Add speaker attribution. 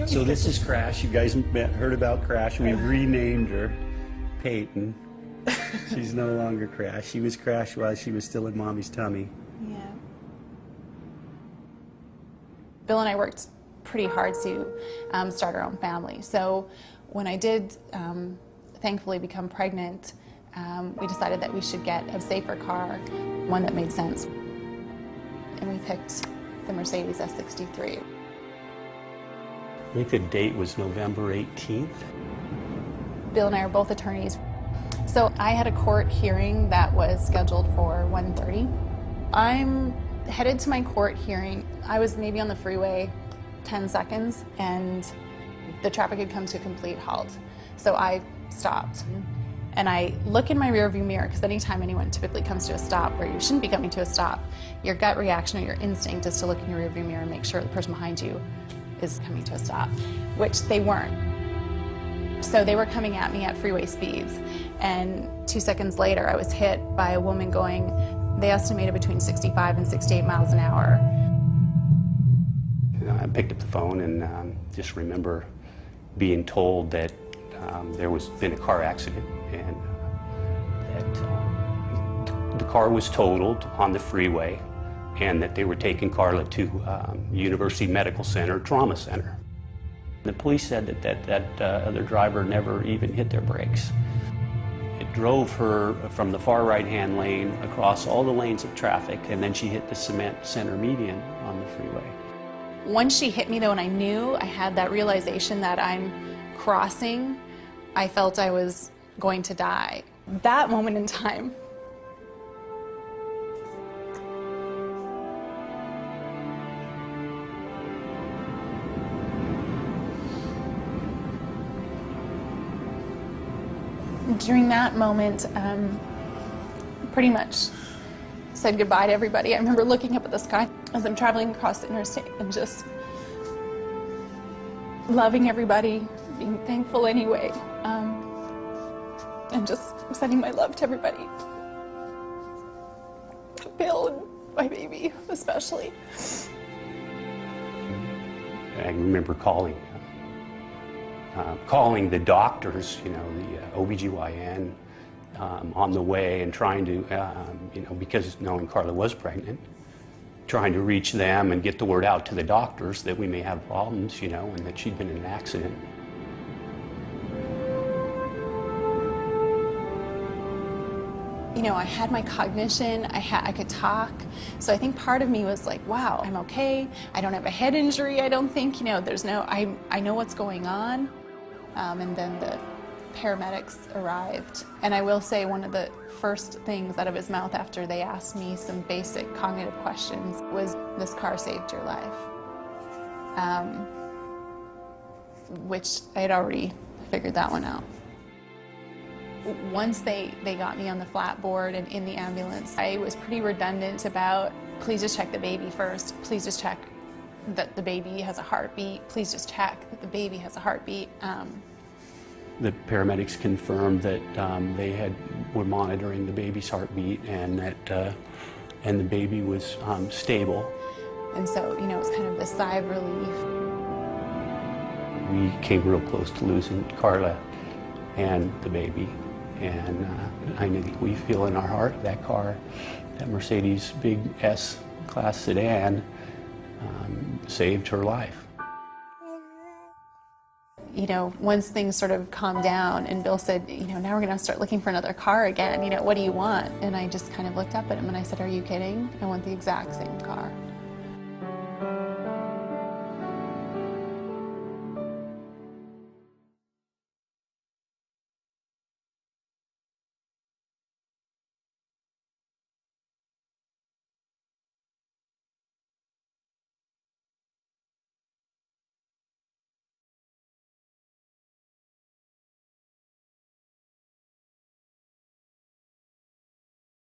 Speaker 1: So this is Crash. You guys heard about Crash. We renamed her Peyton. She's no longer Crash. She was Crash while she was still in Mommy's tummy.
Speaker 2: Yeah. Bill and I worked pretty hard to start our own family. So when I did thankfully become pregnant, we decided that we should get a safer car, one that made sense. And we picked the Mercedes S63.
Speaker 1: I think the date was November 18th.
Speaker 2: Bill and I are both attorneys. So I had a court hearing that was scheduled for 1:30. I'm headed to my court hearing. I was maybe on the freeway 10 seconds and the traffic had come to a complete halt. So I stopped and I look in my rearview mirror, because anytime anyone typically comes to a stop where you shouldn't be coming to a stop, your gut reaction or your instinct is to look in your rearview mirror and make sure the person behind you is coming to a stop, which they weren't. So they were coming at me at freeway speeds, and 2 seconds later I was hit by a woman going, they estimated between 65 and 68 miles an hour.
Speaker 1: I picked up the phone and just remember being told that there was been a car accident and that the car was totaled on the freeway and that they were taking Carla to University Medical Center, Trauma Center. The police said that other driver never even hit their brakes. It drove her from the far right-hand lane across all the lanes of traffic, and then she hit the cement center median on the freeway.
Speaker 2: Once she hit me though, and I knew, I had that realization that I'm crossing, I felt I was going to die. That moment in time, during that moment, pretty much said goodbye to everybody. I remember looking up at the sky as I'm traveling across the interstate and just loving everybody, being thankful anyway, and just sending my love to everybody. Bill and my baby, especially.
Speaker 1: I remember calling the doctors, you know, the OBGYN on the way and trying to, you know, because knowing Carla was pregnant, trying to reach them and get the word out to the doctors that we may have problems, you know, and that she'd been in an accident.
Speaker 2: You know, I had my cognition, I could talk, so I think part of me was like, wow, I'm okay, I don't have a head injury, I don't think, you know, there's no, I know what's going on. And then the paramedics arrived. And I will say one of the first things out of his mouth after they asked me some basic cognitive questions was, this car saved your life. Which I had already figured that one out. Once they got me on the flatboard and in the ambulance, I was pretty redundant about, please just check the baby first, please just check that the baby has a heartbeat, please just check that the baby has a heartbeat.
Speaker 1: The paramedics confirmed that they were monitoring the baby's heartbeat and that and the baby was stable.
Speaker 2: And so, you know, it was kind of a sigh of relief.
Speaker 1: We came real close to losing Carla and the baby, and I think we feel in our heart that car, that Mercedes big S class sedan, saved her life.
Speaker 2: You know, once things sort of calmed down and Bill said, you know, now we're going to start looking for another car again, you know, what do you want? And I just kind of looked up at him and I said, are you kidding? I want the exact same car.